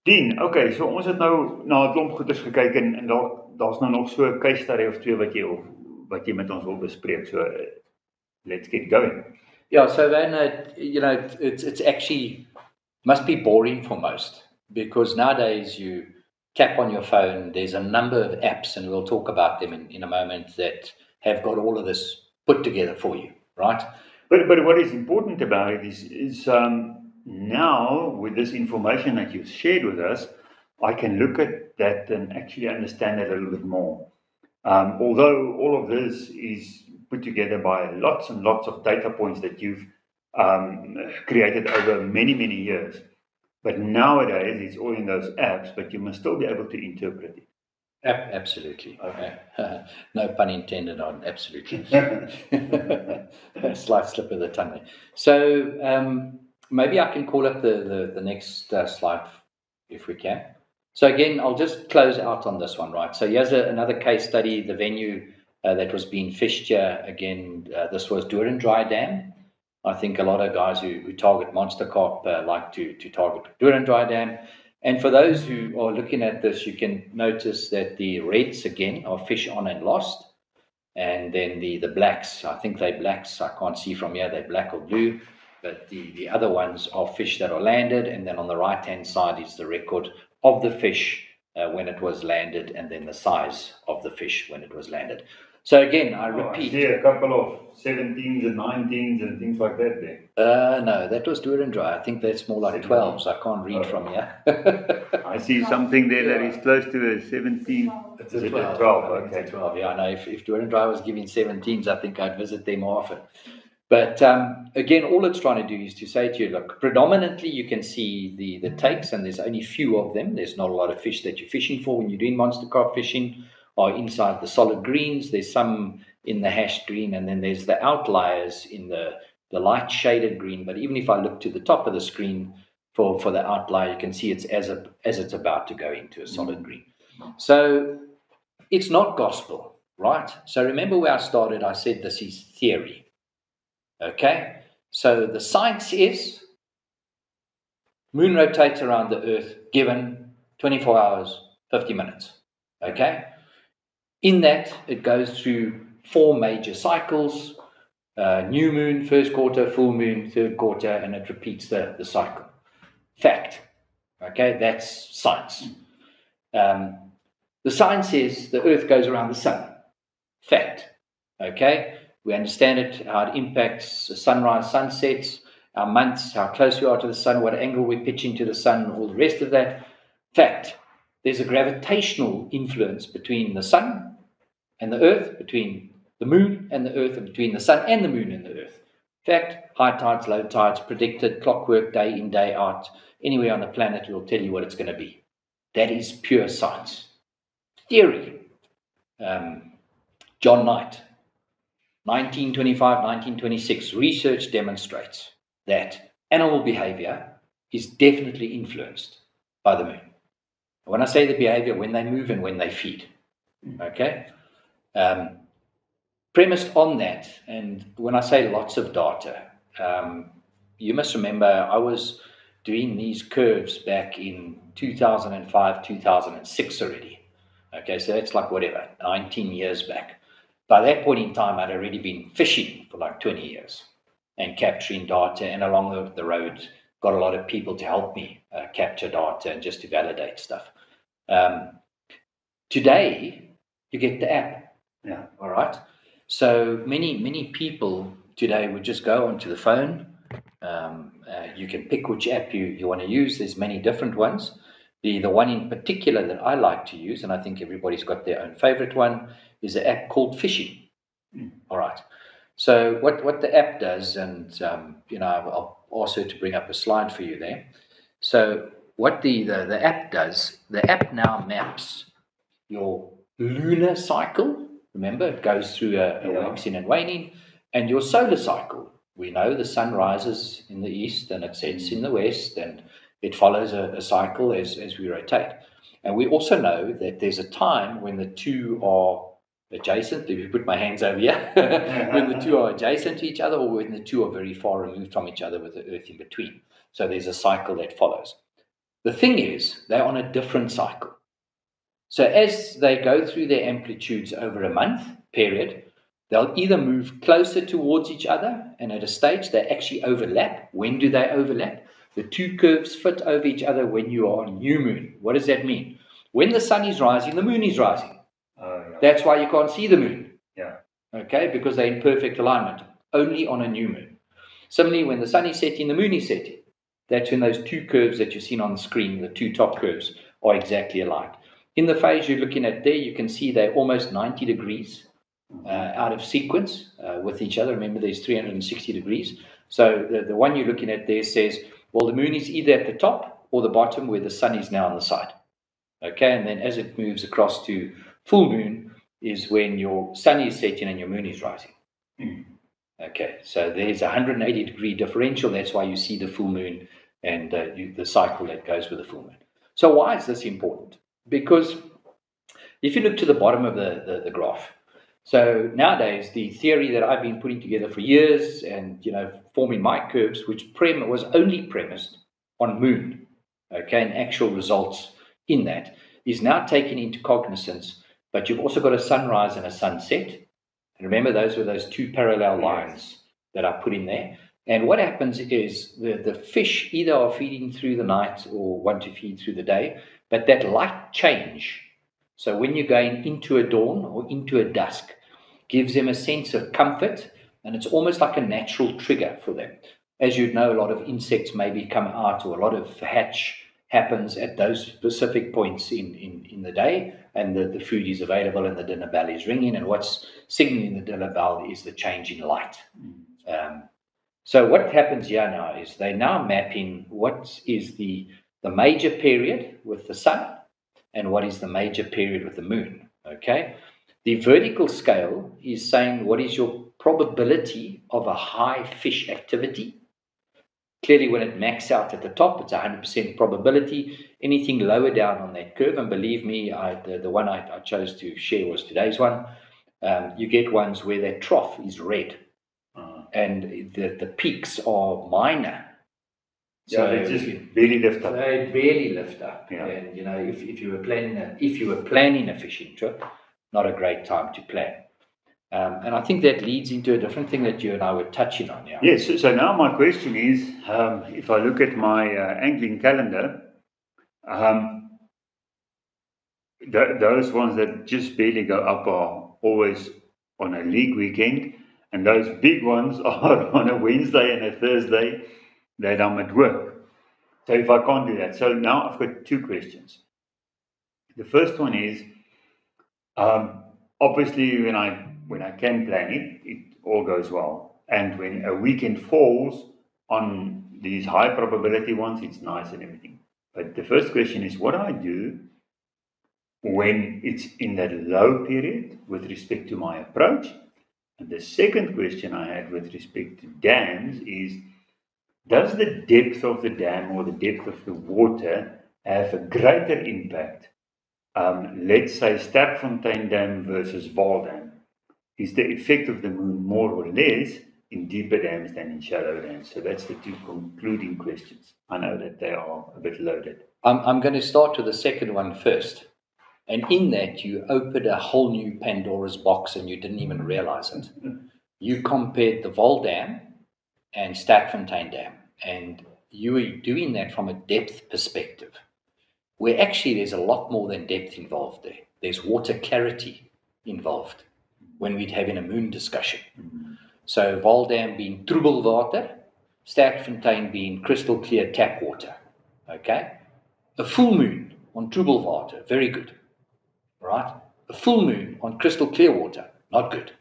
Dien, okay, so ons het nou na 'n klomp goeders gekyk en daar's nou nog so 'n case study of twee wat jy met ons wil bespreek. So let's get going. Yeah, so then, it's actually must be boring for most, because nowadays you tap on your phone, there's a number of apps, and we'll talk about them in a moment, that have got all of this put together for you, right? But what is important about it is now with this information that you've shared with us, I can look at that and actually understand it a little bit more. Although all of this is put together by lots and lots of data points that you've created over many years. But nowadays it's all in those apps, but you must still be able to interpret it. Absolutely. Okay. No pun intended on absolutely. Slight slip of the tongue there. So maybe I can call up the next slide if we can. So again, I'll just close out on this one, right? So here's another case study, the venue that was being fished here. Again, this was Dur and Dry Dam. I think a lot of guys who target monster carp like to target Dur and Dry Dam. And for those who are looking at this, you can notice that the reds again are fish on and lost. And then the blacks, I think they're blacks. I can't see from here, they're black or blue. But the other ones are fish that are landed. And then on the right-hand side is the record of the fish when it was landed, and then the size of the fish when it was landed. So again, I repeat. I see a couple of 17s and 19s and things like that there. No, that was Dur and Dry. I think that's more like 12s. I can't read from here. I see something there that is close to a 17. It's a 12. Okay. It's a 12. Yeah, I know. If Dur and Dry was giving 17s, I think I'd visit them more often. But again, all it's trying to do is to say to you, look, predominantly you can see the takes, and there's only few of them. There's not a lot of fish that you're fishing for when you're doing monster carp fishing, or inside the solid greens. There's some in the hashed green, and then there's the outliers in the light shaded green. But even if I look to the top of the screen for the outlier, you can see it's as it's about to go into a solid green. So it's not gospel, right? So remember where I started, I said this is theory. Okay, so the science is moon rotates around the earth given 24 hours, 50 minutes. Okay, in that it goes through 4 major cycles: new moon, first quarter, full moon, third quarter, and it repeats the cycle. Fact. Okay, that's science. The science is the earth goes around the sun. Fact. Okay, we understand it, how it impacts sunrise, sunsets, our months, how close we are to the sun, what angle we're pitching to the sun, all the rest of that. Fact. There's a gravitational influence between the sun and the earth, between the moon and the earth, and between the sun and the moon and the earth. Fact. High tides, low tides, predicted, clockwork, day in, day out. Anywhere on the planet will tell you what it's going to be. That is pure science. Theory. John Knight, 1925, 1926, research demonstrates that animal behavior is definitely influenced by the moon. When I say the behavior, when they move and when they feed. Okay? Premised on that, and when I say lots of data, you must remember I was doing these curves back in 2005, 2006 already. Okay, so that's like whatever, 19 years back. By that point in time, I'd already been fishing for like 20 years and capturing data, and along the road, got a lot of people to help me capture data and just to validate stuff. Today, you get the app. Yeah. All right. So many people today would just go onto the phone. You can pick which app you want to use. There's many different ones. The one in particular that I like to use, and I think everybody's got their own favorite one, is an app called Fishing. All right. So what the app does, and I'll ask her to bring up a slide for you there. So what the app does, the app now maps your lunar cycle. Remember, it goes through a waxing and waning, and your solar cycle. We know the sun rises in the east and it sets in the west, and it follows a cycle as we rotate. And we also know that there's a time when the two are adjacent. If you put my hands over here, when the two are adjacent to each other, or when the two are very far removed from each other with the earth in between. So there's a cycle that follows. The thing is, they're on a different cycle. So as they go through their amplitudes over a month period, they'll either move closer towards each other, and at a stage they actually overlap. When do they overlap? The two curves fit over each other when you are on new moon. What does that mean? When the sun is rising, the moon is rising. Yeah. That's why you can't see the moon. Yeah. Okay, because they're in perfect alignment, only on a new moon. Similarly, when the sun is setting, the moon is setting. That's when those two curves that you've seen on the screen, the two top curves, are exactly aligned. In the phase you're looking at there, you can see they're almost 90 degrees out of sequence with each other. Remember, there's 360 degrees. So the one you're looking at there says, well, the moon is either at the top or the bottom where the sun is now on the side. Okay, and then as it moves across to full moon is when your sun is setting and your moon is rising. Okay, so there's a 180-degree differential. That's why you see the full moon and the cycle that goes with the full moon. So why is this important? Because if you look to the bottom of the graph, so nowadays the theory that I've been putting together for years and forming my curves, which was only premised on moon, okay, and actual results in that, is now taken into cognizance. But you've also got a sunrise and a sunset. And remember, those were those two parallel lines that I put in there. And what happens is the fish either are feeding through the night or want to feed through the day, but that light change, so when you're going into a dawn or into a dusk, gives them a sense of comfort, and it's almost like a natural trigger for them. As you'd know, a lot of insects maybe come out, or a lot of hatch happens at those specific points in the day, and the food is available and the dinner bell is ringing, and what's signaling the dinner bell is the change in light. So what happens here now is they now map in what is the major period with the sun and what is the major period with the moon. Okay, the vertical scale is saying what is your probability of a high fish activity. Clearly, when it maxes out at the top, it's 100% probability. Anything lower down on that curve, and believe me, the one I chose to share was today's one. You get ones where that trough is red, and the peaks are minor. So they just barely lift up. They barely lift up. Yeah. And if you were planning a fishing trip, not a great time to plan. And I think that leads into a different thing that you and I were touching on. Yeah. Yes. So now my question is, if I look at my angling calendar, those ones that just barely go up are always on a league weekend, and those big ones are on a Wednesday and a Thursday that I'm at work. So if I can't do that, so now I've got two questions. The first one is, obviously when I can plan it, it all goes well. And when a weekend falls on these high probability ones, it's nice and everything. But the first question is, what do I do when it's in that low period with respect to my approach? And the second question I had with respect to dams is, does the depth of the dam or the depth of the water have a greater impact? Let's say Sterkfontein Dam versus Vaal Dam. Is the effect of the moon more or less in deeper dams than in shallow dams? So that's the two concluding questions. I know that they are a bit loaded. I'm going to start with the second one first. And in that, you opened a whole new Pandora's box and you didn't even realize it. You compared the Vaal Dam and Sterkfontein Dam, and you were doing that from a depth perspective, where actually there's a lot more than depth involved there. There's water clarity involved when we'd having a moon discussion. So Vaal Dam being troebelwater, Sterkfontein being crystal clear tap water. Okay? A full moon on troebelwater, very good. Right? A full moon on crystal clear water, not good.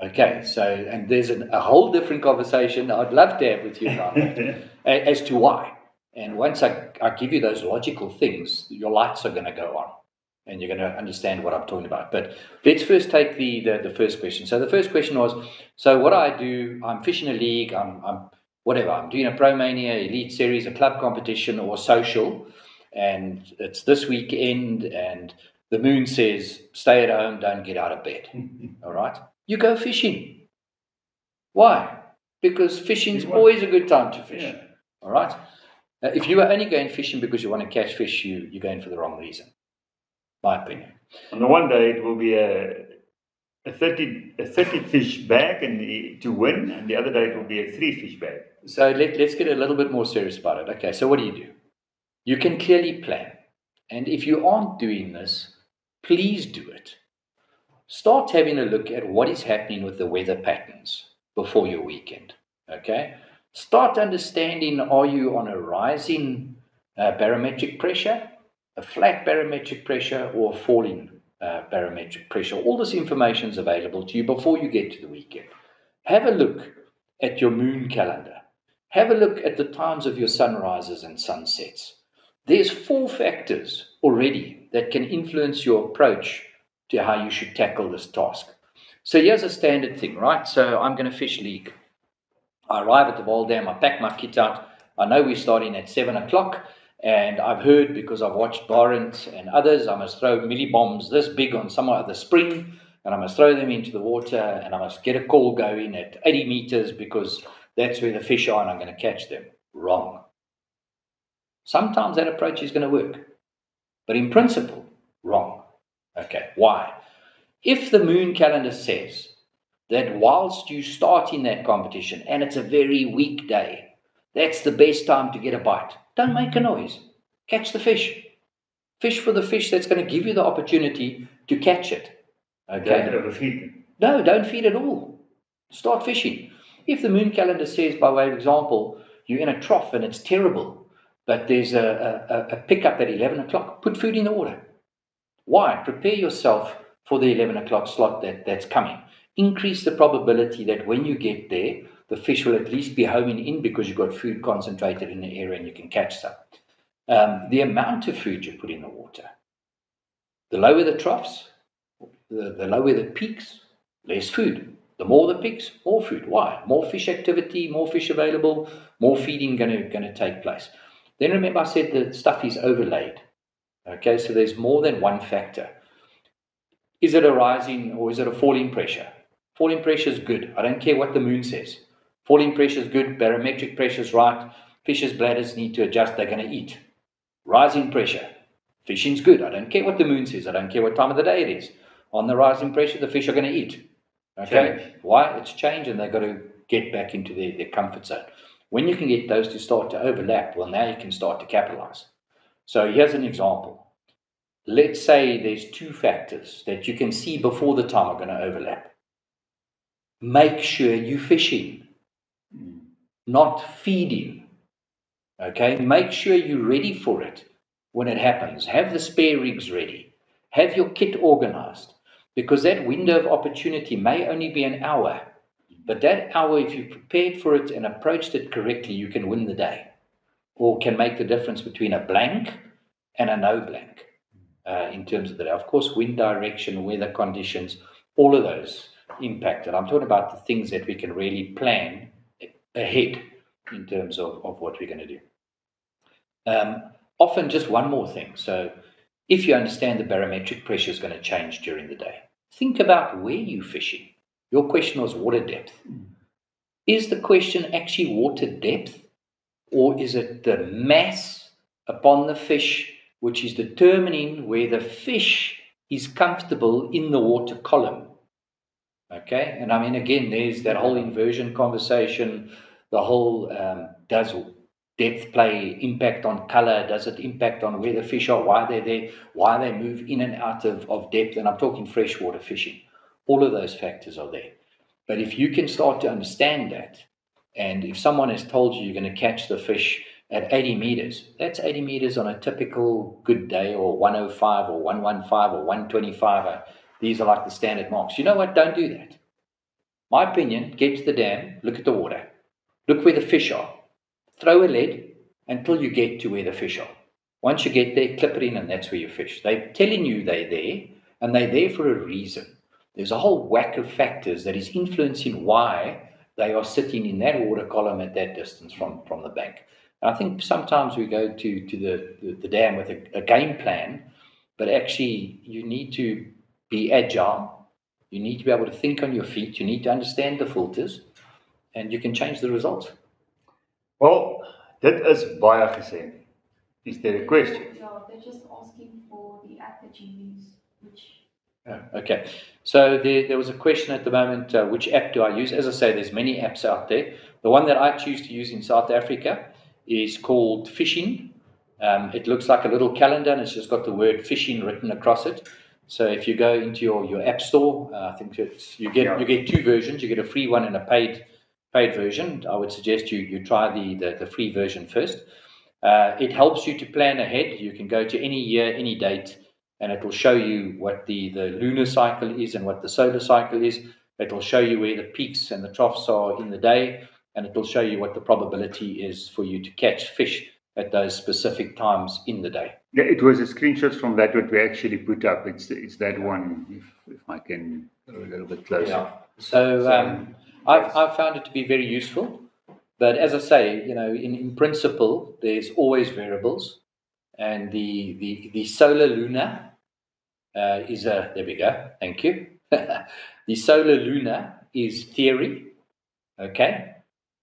Okay, so, and there's a whole different conversation I'd love to have with you about that, as to why. And once I give you those logical things, your lights are going to go on and you're going to understand what I'm talking about. But let's first take the first question. So the first question was, so what I do, I'm fishing a league, I'm whatever, I'm doing a ProMania, Elite Series, a club competition or social, and it's this weekend and the moon says, stay at home, don't get out of bed. All right? You go fishing. Why? Because fishing's always a good time to fish. Yeah. All right? If you are only going fishing because you want to catch fish, you're going for the wrong reason, my opinion. On the one day, it will be a 30 fish bag to win, and the other day it will be a 3 fish bag. So let's get a little bit more serious about it. Okay, so what do? You can clearly plan. And if you aren't doing this, please do it. Start having a look at what is happening with the weather patterns before your weekend. Okay? Start understanding, are you on a rising barometric pressure, a flat barometric pressure, or a falling barometric pressure? All this information is available to you before you get to the weekend. Have a look at your moon calendar. Have a look at the times of your sunrises and sunsets. There's 4 factors already that can influence your approach to how you should tackle this task. So here's a standard thing, right? So I'm going to fish league. I arrive at the Dry Dam, I pack my kit out. I know we're starting at 7 o'clock, and I've heard, because I've watched Barent and others, I must throw milli bombs this big on some other spring, and I must throw them into the water, and I must get a call going at 80 meters because that's where the fish are and I'm going to catch them. Wrong. Sometimes that approach is going to work, but in principle, wrong. Okay, why? If the moon calendar says that whilst you start in that competition and it's a very weak day, that's the best time to get a bite, don't make a noise. Catch the fish. Fish for the fish that's going to give you the opportunity to catch it. Okay? Don't overfeed them. No, don't feed at all. Start fishing. If the moon calendar says, by way of example, you're in a trough and it's terrible, but there's a pickup at 11 o'clock, put food in the water. Why? Prepare yourself for the 11 o'clock slot that's coming. Increase the probability that when you get there, the fish will at least be homing in because you've got food concentrated in the area and you can catch some. The amount of food you put in the water. The lower the troughs, the lower the peaks, less food. The more the peaks, more food. Why? More fish activity, more fish available, more feeding going to take place. Then remember I said the stuff is overlaid. Okay, so there's more than one factor. Is it a rising or is it a falling pressure? Falling pressure is good. I don't care what the moon says. Falling pressure is good. Barometric pressure is right. Fish's bladders need to adjust. They're going to eat. Rising pressure. Fishing's good. I don't care what the moon says. I don't care what time of the day it is. On the rising pressure, the fish are going to eat. Okay? Change. Why? It's change and they've got to get back into their comfort zone. When you can get those to start to overlap, well, now you can start to capitalize. So here's an example. Let's say there's 2 factors that you can see before the time are going to overlap. Make sure you're fishing, not feeding. Okay? Make sure you're ready for it when it happens. Have the spare rigs ready. Have your kit organized, because that window of opportunity may only be an hour. But that hour, if you prepared for it and approached it correctly, you can win the day, or can make the difference between a blank and a no blank. In terms of that, of course, wind direction, weather conditions, all of those impact it. I'm talking about the things that we can really plan ahead in terms of what we're going to do. Often just one more thing. So if you understand the barometric pressure is going to change during the day, think about where you're fishing. Your question was water depth. Is the question actually water depth, or is it the mass upon the fish which is determining where the fish is comfortable in the water column? Okay, and I mean, again, there's that whole inversion conversation, the whole does depth play impact on color? Does it impact on where the fish are, why they're there, why they move in and out of depth? And I'm talking freshwater fishing. All of those factors are there. But if you can start to understand that, and if someone has told you you're going to catch the fish at 80 meters, that's 80 meters on a typical good day, or 105 or 115 or 125. These are like the standard marks. You know what? Don't do that. My opinion, get to the dam, look at the water, look where the fish are, throw a lead until you get to where the fish are. Once you get there, clip it in, and that's where you fish. They're telling you they're there, and they're there for a reason. There's a whole whack of factors that is influencing why they are sitting in that water column at that distance from the bank. And I think sometimes we go to the dam with a game plan, but actually you need to be agile. You need to be able to think on your feet. You need to understand the filters, and you can change the results. Well, Dit is baie gesê. Is there a question? Yeah, they're just asking for the app that you use, which... Okay, so there was a question at the moment, which app do I use? As I say, there's many apps out there. The one that I choose to use in South Africa is called Fishing. It looks like a little calendar and it's just got the word fishing written across it. So if you go into your app store, I think you get two versions. You get a free one and a paid version. I would suggest you try the free version first. It helps you to plan ahead. You can go to any year, any date, and it will show you what the lunar cycle is and what the solar cycle is. It will show you where the peaks and the troughs are in the day, and it will show you what the probability is for you to catch fish at those specific times in the day. Yeah, it was a screenshot from that what we actually put up. It's that one, if I can go a little bit closer. Yeah. So I've found it to be very useful. But as I say, in principle, there's always variables. And the solar lunar is a, there we go, thank you. The solar lunar is theory, okay?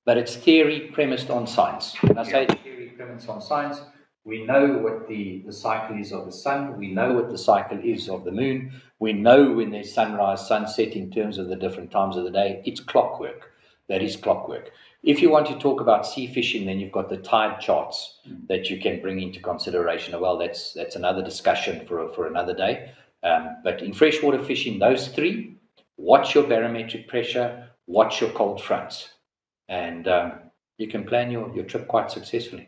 But it's theory premised on science. When I say theory premised on science, we know what the cycle is of the sun. We know what the cycle is of the moon. We know when there's sunrise, sunset in terms of the different times of the day. It's clockwork. That is clockwork. If you want to talk about sea fishing, then you've got the tide charts that you can bring into consideration. Well, that's another discussion for another day. But in freshwater fishing, those three, watch your barometric pressure, watch your cold fronts, and you can plan your trip quite successfully.